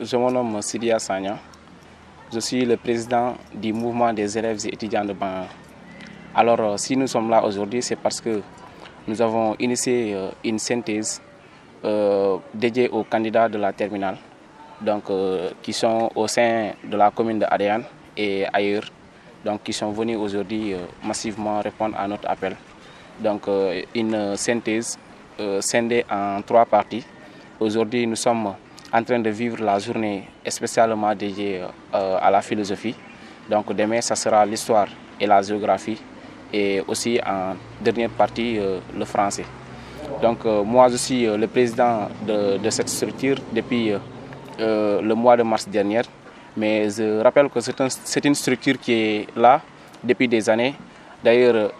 je me nomme Sidia Sagna. Je suis le président du mouvement des élèves et étudiants de Bangan. Alors, si nous sommes là aujourd'hui, c'est parce que nous avons initié une synthèse dédiée aux candidats de la terminale, donc, qui sont au sein de la commune de Adéane et ailleurs, donc, qui sont venus aujourd'hui massivement répondre à notre appel. Donc, une synthèse scindée en 3 parties. Aujourd'hui, nous sommes en train de vivre la journée spécialement dédiée à la philosophie. Donc demain, ça sera l'histoire et la géographie et aussi en dernière partie le français. Donc moi, je suis le président de cette structure depuis le mois de mars dernier. Mais je rappelle que c'est une structure qui est là depuis des années. D'ailleurs,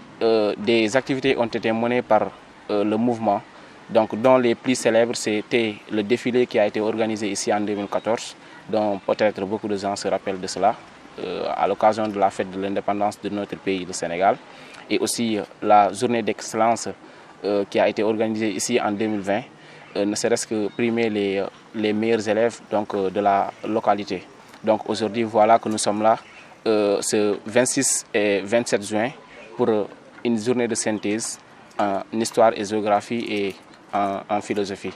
des activités ont été menées par le mouvement. Donc, dont les plus célèbres, c'était le défilé qui a été organisé ici en 2014, dont peut-être beaucoup de gens se rappellent de cela, à l'occasion de la fête de l'indépendance de notre pays, le Sénégal, et aussi la journée d'excellence qui a été organisée ici en 2020, ne serait-ce que primer les meilleurs élèves donc, de la localité. Donc aujourd'hui, voilà que nous sommes là, ce 26 et 27 juin, pour une journée de synthèse en histoire et géographie et en philosophie.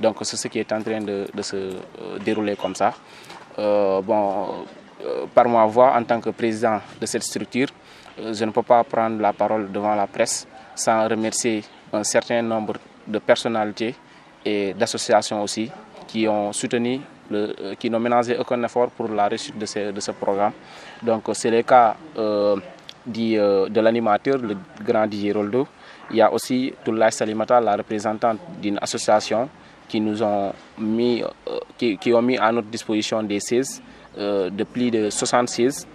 Donc c'est ce qui est en train de se dérouler comme ça. Par ma voix, en tant que président de cette structure, je ne peux pas prendre la parole devant la presse sans remercier un certain nombre de personnalités et d'associations aussi qui ont soutenu, qui n'ont ménagé aucun effort pour la réussite de ce programme. Donc c'est le cas de l'animateur, le grand Didier Roldo. Il y a aussi Toulaye Salimata, la représentante d'une association qui nous ont mis, qui ont mis à notre disposition des 16, de plus de 76.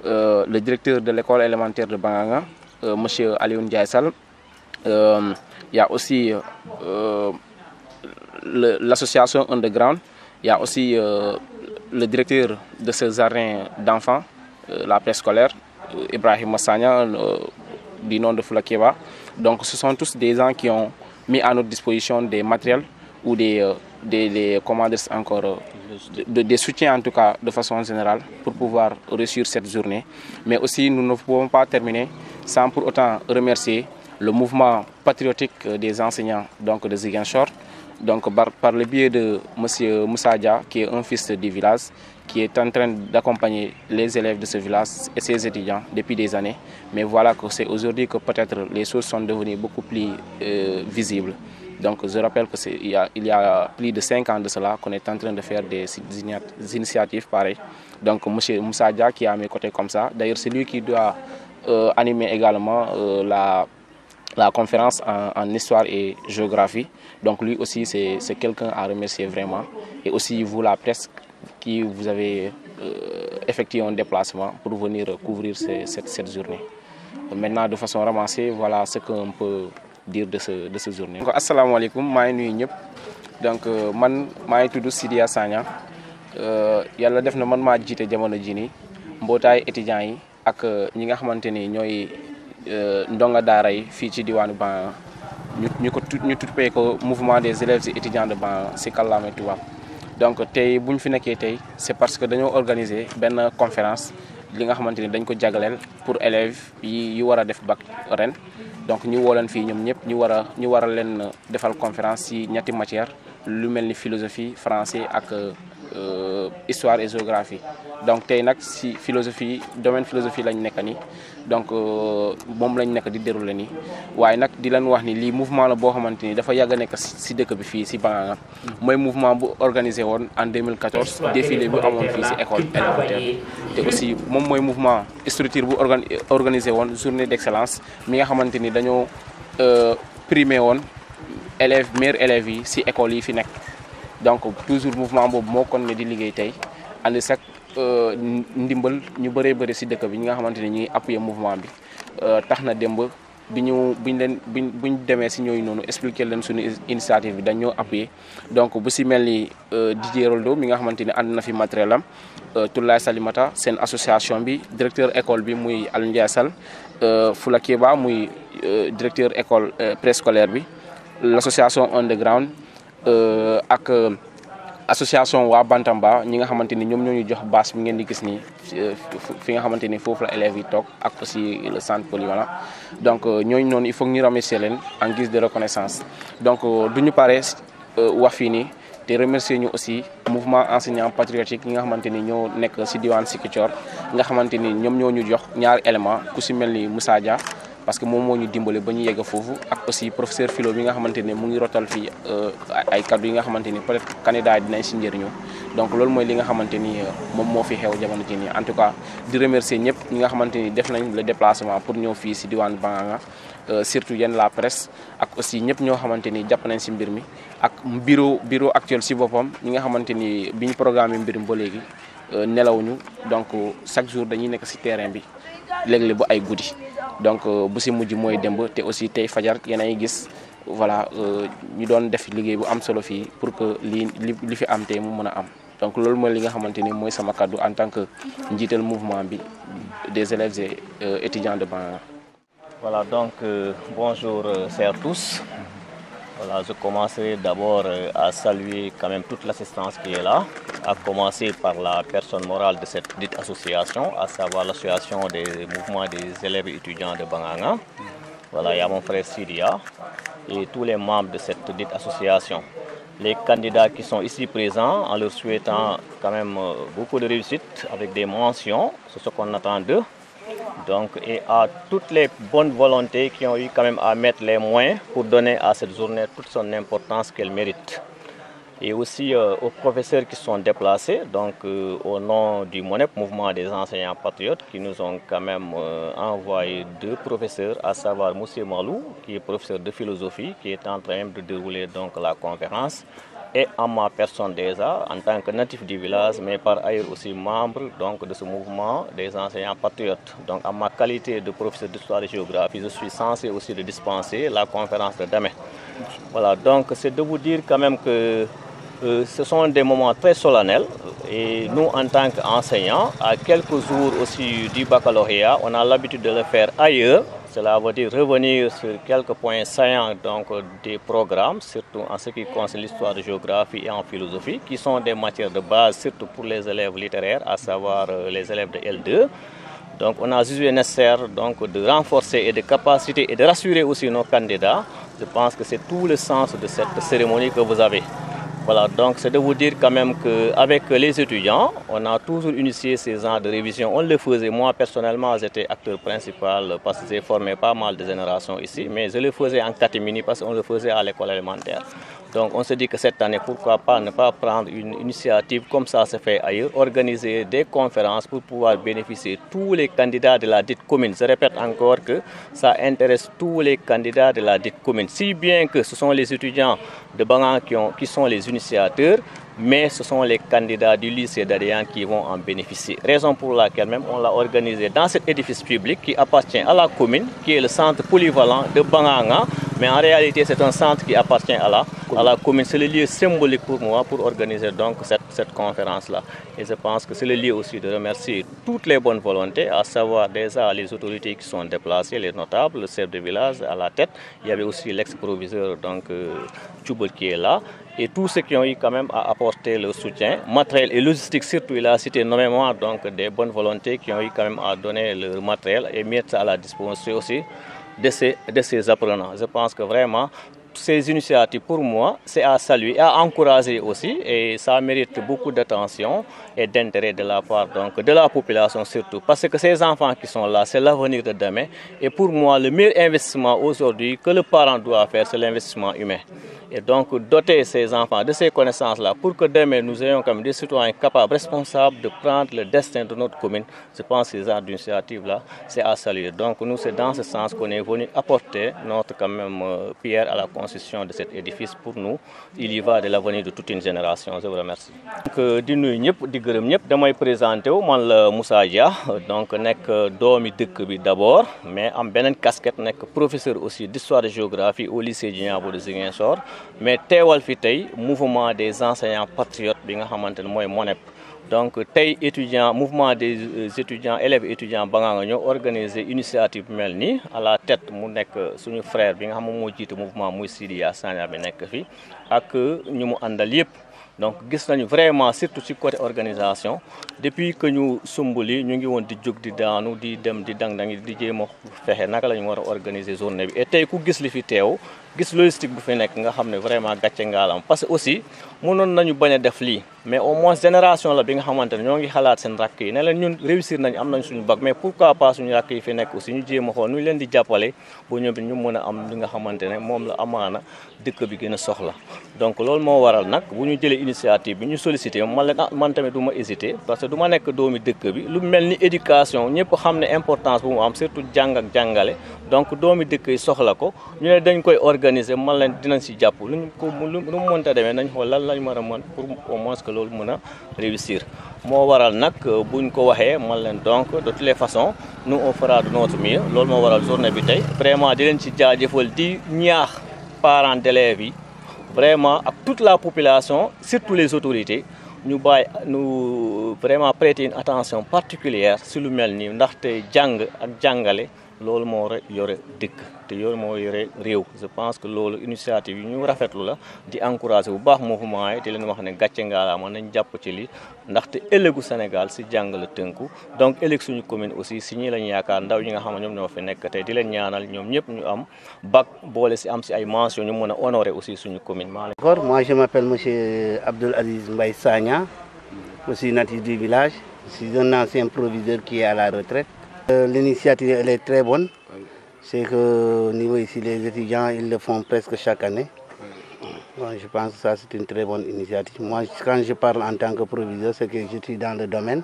Le directeur de l'école élémentaire de Bangan, M. Alioune Diassal. Il y a aussi l'association Underground. Il y a aussi le directeur de ce jardin d'enfants, la presse scolaire, Ibrahim Massagna, du nom de Foulakeba. Donc ce sont tous des gens qui ont mis à notre disposition des matériels ou des soutiens en tout cas de façon générale pour pouvoir réussir cette journée. Mais aussi nous ne pouvons pas terminer sans pour autant remercier le mouvement patriotique des enseignants donc de Ziguinchor, donc par le biais de M. Moussa Dia, qui est un fils du village, qui est en train d'accompagner les élèves de ce village et ses étudiants depuis des années. Mais voilà que c'est aujourd'hui que peut-être les choses sont devenues beaucoup plus visibles. Donc je rappelle qu'il y a plus de 5 ans de cela qu'on est en train de faire des initiatives pareilles. Donc M. Moussa Dia qui est à mes côtés comme ça. D'ailleurs c'est lui qui doit animer également la conférence en histoire et géographie. Donc lui aussi c'est quelqu'un à remercier vraiment. Et aussi vous la presse qui vous avez effectué un déplacement pour venir couvrir cette journée. Maintenant de façon ramassée, voilà ce qu'on peut dire de cette journée. Donc assalamu alaikum, maa ngi nuyu ñëpp. Donc man maa ngi tudd Sidia Sagna. Yàlla def na man maa jiite jamono ji nii mbootaay étudiants yi ak ñi nga xamante ni ñooy ndonga daara yi fii ci diwaanu Bangan ñu tuddee ko mouvement des élèves et étudiants de Bangan si kàllaama tubaab. Donc tey bu ñu fi nekkee tey c'est parce que dañoo organiser benn conférence li nga xamante ni dañ ko jagleel pour élèves yi war a def bac ren. Donc ñu woo leen fii ñoom ñëpp ñu war a leen defal conférence ci ñetti matière lu mel ni philosophie français ak histoire et géographie. Donc tey nag ci philosophie domaine philosophie lañ nekk nii donc moom lañ nekk di dérouler nii waaye nag di leen wax ni lii mouvement la boo xamante ni dafa yàgg a nekk ci dëkk bi fii ci Bangan. Mooy mouvement bu organisé woon en 2014 défilé bu amoon fii ci école élémentaire te aussi moom mooy mouvement structure bu organisé woon journée d'excellence mi nga xamante ni dañoo primé woon meilleurs élèves yi ci école yi fi nekk. Donc toujours mouvement boobu moo kon ne di liggéey tey andi sax ndimbal ñu bëree bëri ci dëkk bi ñi nga xamante ni ñuy appuyer mouvement bi tax na démb buñ demee ci ñooyu noonu expliquer leen suñu initiative bi dañoo appuyer. Donc bu ci mel ni Didier Roldo mi nga xamante ni ànd na fi matériel am Toulaye Salimata seen association bi directeur école bi muy Alioune Ndiaye Sall Foulakeba muy directeur école préscolaire bi l'association Underground ak association waa Bantamba ñi nga xamante ni ñoom ñoo ñu jox bâche bi ngeen di gis nii fi nga xamante ni foofu la élèves yi toog ak aussi le centre polyvalent donc ñooñu noonu il faut que ñu remercier leen en guise de reconnaissance donc du ñu pare wax fii nii te remercier ñu aussi mouvement enseignant patriotique ñi nga xamante ni ñoo nekk si diwaan Ziguinchor nga xamante ni ñoom ñoo ñu jox ñaari élément ku si mel ni Moussa Dia parce que moom moo ñu dimbale ba ñu yegg foofu ak aussi professeur philo bi nga xamante ne mu ngi rotal fii ay kaddu yi nga xamante ni peut-être candidat yi dinañ si njëriñu donc loolu mooy li nga xamante ni moom moo fi xew jamono ji nii en tout cas di remercier ñëpp ñi nga xamante ni def nañ le déplacement pour ñëw fii si diwaan Bangaanga surtout yéen la presse ak aussi ñëpp ñoo xamante ni jàpp nañ si mbir mi ak bureau actuel si boppam ñi nga xamante ni bi ñu programme mbir mi ba léegi nelawuñu donc chaque jour dañuy nekk si terrain bi léeg-léeg ba ay guddi donc bu si mujj mooy démb te aussi tey fajar yéen a ngi gis voilà ñu doon def liggéey bu am solo fii pour que li fi am tey mu mën a am donc loolu mooy li nga xamante ni mooy sama kaddu en tant que njiital mouvement bi des élèves et étudiants de Bangaanga. Voilà donc bonjour chers tous. Voilà, je commencerai d'abord à saluer quand même toute l'assistance qui est là, à commencer par la personne morale de cette dite association, à savoir l'association des mouvements des élèves et étudiants de Bangaanga. Voilà, il y a mon frère Sidia et tous les membres de cette dite association. Les candidats qui sont ici présents, en leur souhaitant quand même beaucoup de réussite avec des mentions, c'est ce qu'on attend d'eux. Donc, et à toutes les bonnes volontés qui ont eu quand même à mettre les moyens pour donner à cette journée toute son importance qu'elle mérite. Et aussi aux professeurs qui sont déplacés, donc au nom du MONEP, Mouvement des enseignants patriotes, qui nous ont quand même envoyé 2 professeurs, à savoir Moussé Malou, qui est professeur de philosophie, qui est en train de dérouler donc la conférence, et en ma personne déjà, en tant que natif du village, mais par ailleurs aussi membre donc, de ce mouvement des enseignants patriotes. Donc en ma qualité de professeur d'histoire et géographie, je suis censé aussi de dispenser la conférence de demain. Voilà, donc c'est de vous dire quand même que ce sont des moments très solennels et nous en tant qu'enseignants, à quelques jours aussi du baccalauréat, on a l'habitude de le faire ailleurs. Cela veut dire revenir sur quelques points saillants donc, des programmes, surtout en ce qui concerne l'histoire de géographie et en philosophie, qui sont des matières de base, surtout pour les élèves littéraires, à savoir les élèves de L2. Donc on a jugé nécessaire donc, de renforcer et de capaciter et de rassurer aussi nos candidats. Je pense que c'est tout le sens de cette cérémonie que vous avez. Voilà, donc c'est de vous dire quand même qu'avec les étudiants, on a toujours initié ces ans de révision. On le faisait, moi personnellement, j'étais acteur principal parce que j'ai formé pas mal de générations ici, mais je le faisais en catémini parce qu'on le faisait à l'école élémentaire. Donc on se dit que cette année, pourquoi pas ne pas prendre une initiative comme ça se fait ailleurs, organiser des conférences pour pouvoir bénéficier tous les candidats de la dite commune. Je répète encore que ça intéresse tous les candidats de la dite commune, si bien que ce sont les étudiants de Bangaanga qui sont les initiateurs, mais ce sont les candidats du lycée d'Adéan qui vont en bénéficier. Raison pour laquelle même on l'a organisé dans cet édifice public qui appartient à la commune, qui est le centre polyvalent de Bangaanga, mais en réalité c'est un centre qui appartient à la commune. C'est le lieu symbolique pour moi pour organiser donc cette conférence-là. Et je pense que c'est le lieu aussi de remercier toutes les bonnes volontés, à savoir déjà les autorités qui sont déplacées, les notables, le chef de village à la tête. Il y avait aussi l'ex-proviseur donc Tchoubol qui est là. Et tous ceux qui ont eu quand même à apporter le soutien matériel et logistique, surtout il a cité nommément donc des bonnes volontés qui ont eu quand même à donner le matériel et mettre à la disposition aussi de ces apprenants. Je pense que vraiment ces initiatives pour moi c'est à saluer, à encourager aussi et ça mérite beaucoup d'attention et d'intérêt de la part donc de la population surtout parce que ces enfants qui sont là c'est l'avenir de demain et pour moi le meilleur investissement aujourd'hui que le parent doit faire c'est l'investissement humain. Et donc doter ces enfants de ces connaissances-là pour que demain nous ayons comme des citoyens capables, responsables de prendre le destin de notre commune. Je pense que ces genres d'initiatives-là, c'est à saluer. Donc nous, c'est dans ce sens qu'on est venu apporter notre quand même pierre à la construction de cet édifice pour nous. Il y va de l'avenir de toute une génération. Je vous remercie. Donc di nuyu ñëpp di gërëm ñëpp damay présenté wu man la Moussa Dia donc nekk doomi dëkk bi d'abord mais am beneen casquette nekk professeur aussi d'histoire et géographie au lycée Djignabo de Ziguinchor. Mais teewal fi tey mouvement des enseignants patriotes bi nga xamante ne mooy MONEP donc tey étudiant mouvement des étudiants élèves étudiants Bangaanga ñoo organisé initiative mel nii à la tête mu nekk suñu frère bi nga xam moo jiite mouvement muy Sidiya Sagna bi nekk fi ak ñu mu àndal yëpp donc gis nañu vraiment surtout ci côté organisation depuis que ñu sumbuli ñu ngi woon di jóg di daanu di dem di dang-dangi di jéem a fexe naka la ñu war a organiser journée bi et tey ku gis li fi teew gis logistique bu fi nekk nga xam ne vraiment gàcce ngaalam parce que aussi mënoon nañu bañ a def lii mais au moins génération la bi nga xamante ne ñoo ngi xalaat seen rakk yi ne leen ñun réussir nañ am nañ suñu bac mais pourquoi pas suñu rakk yi fi nekk aussi ñu jéem a xool nu leen di jàppale ba ñoom ñu mën a am li nga xamante ne moom la amaana dëkk bi gën a soxla donc loolu moo waral nag bu ñu jëlee initiative bi ñu sollicité man tamit du ma hésité parce que du ma nekk doomi dëkk bi lu mel ni éducation ñëpp xam ne importance bu mu am surtout jàng ak jàngale donc doomi dëkk yi soxla ko ñu ne dañ koy organiser man leen dinañ si jàpp lu mu mënta demee nañ xool lan lañ mën a mën pour au moins que loolu mën a réussir moo waral nag buñ ko waxee man leen donc de toutes les façons nous on fera de notre mieux loolu moo waral journée bi tey vraiment di leen ci jaajëfal di ñaax parents d'élèves yi vraiment ak toute la population surtout les autorités ñu bàyyi ñu vraiment prêter une attention particulière si lu mel nii ndaxte jàng ak jàngale loolu moo yore dëkk te yoolu moo yore réew je pense que loolu initiative yi ñu rafetlu la di encourager bu baax mouvement yi di leen wax ne gàcce ngaalaama nañ jàpp ci li ndaxte ëllëgu Sénégal si jàng la tënku donc ëllëg suñu commune aussi si ñi lañ yaakaar ndaw ñi nga xam ne ñoom ñoo fi nekk tey di leen ñaanal ñoom ñëpp ñu am bac boole si am si ay mention ñu mën a honorer aussi suñu commune. D'accord, moi je m'appelle monsieur Abdoul Aziz Mbaye Sagna, je suis natif du village, je suis un ancien proviseur qui est à la retraite. L'initiative elle est très bonne, c'est que au niveau ici les étudiants ils le font presque chaque année. Bon, je pense que ça c'est une très bonne initiative. Moi quand je parle en tant que proviseur c'est que je suis dans le domaine,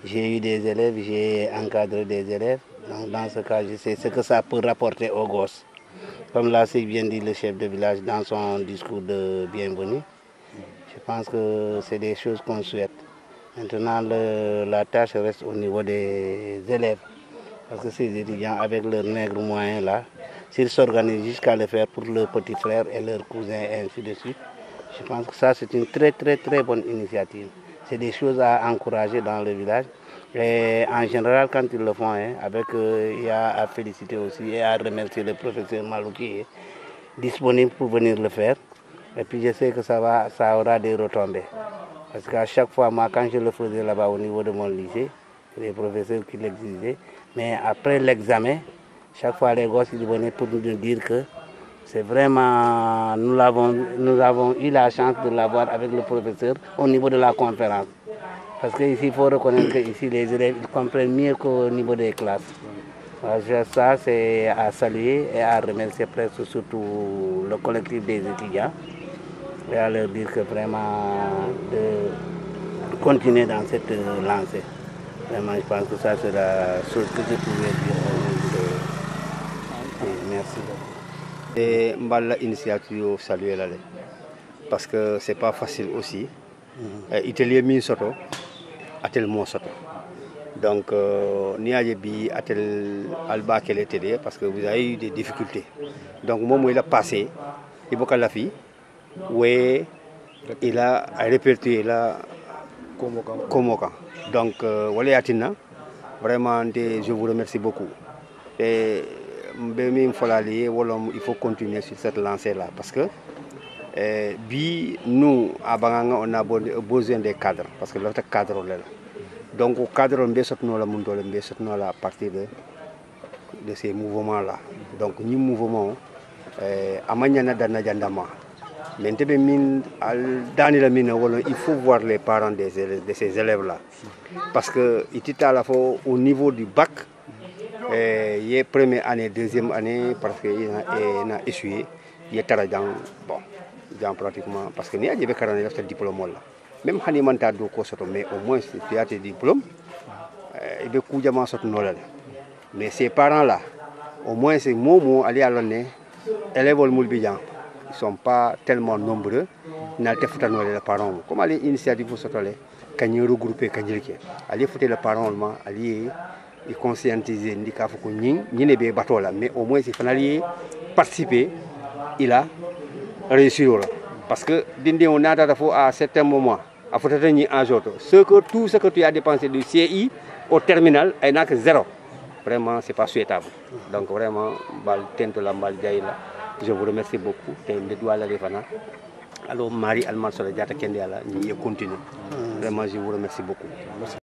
j'ai eu des élèves, j'ai encadré des élèves, donc dans ce cas je sais ce que ça peut rapporter aux gosses. Comme l'a si bien dit le chef de village dans son discours de bienvenue, je pense que c'est des choses qu'on souhaite. Maintenant, la tâche reste au niveau des élèves. Parce que ces étudiants, avec leurs maigres moyens là, s'ils s'organisent jusqu'à le faire pour leurs petits frères et leurs cousins et ainsi de suite, je pense que ça c'est une très bonne initiative. C'est des choses à encourager dans le village. Et en général, quand ils le font, il y a à féliciter aussi et à remercier le professeur Malou qui est disponible pour venir le faire. Et puis je sais que ça aura des retombées. Parce qu'à chaque fois, moi, quand je le faisais là-bas au niveau de mon lycée, les professeurs qui l'exigeaient, mais après l'examen, chaque fois les gosses ils venaient pour nous dire que c'est vraiment, nous avons eu la chance de l'avoir avec le professeur au niveau de la conférence. Parce qu'ici, il faut reconnaître que ici, les élèves ils comprennent mieux qu'au niveau des classes. Ça, c'est à saluer et à remercier presque surtout le collectif des étudiants et à leur dire que vraiment de continuer dans cette lancée. Vraiment, je pense que ça, c'est la chose que je pouvais dire. Merci. Et l'initiative saluer là, parce que c'est pas facile aussi. Italiens mis soto, atel mo soto. Donc ni a bi atel alba qu'elle était parce que vous avez eu des difficultés. Donc moi il a passé, il faut la fille, ouais, il a répertorié là Komoka. Donc voilà Atina, vraiment je vous remercie beaucoup. Et il faut continuer sur cette lancée là parce que nous, à Banganga, on a besoin des cadres, parce que l'autre cadre est là. Donc, au cadre, on est à partir de ces mouvements-là. Donc, nous mouvements, il faut voir les parents de ces élèves-là. Parce que, au niveau du bac, il y a première année, deuxième année, parce qu'il a essuyé, il est dans bon. Pratiquement parce que nous avons un diplôme là. Même si on a mais au moins si tu as tes diplômes, il y a beaucoup de gens. Mais ces parents là, au moins c'est mots aller à l'année, élèves ils ne sont pas tellement nombreux. Ils n'ont pas les parents. Comme les initiatives pour se faire, quand ils regroupent, quand ils aller foutre les parents, aller conscientiser, ils ne pas là. Mais au moins s'il faut participer, il a réussir parce que on a à certains moments à tout ce que tu as dépensé du CI au terminal il n'a que zéro. Vraiment c'est pas souhaitable. Donc vraiment je vous remercie beaucoup. alors Marie Almansora Diatta Kendiala, nous continuons. Vraiment, je vous remercie beaucoup.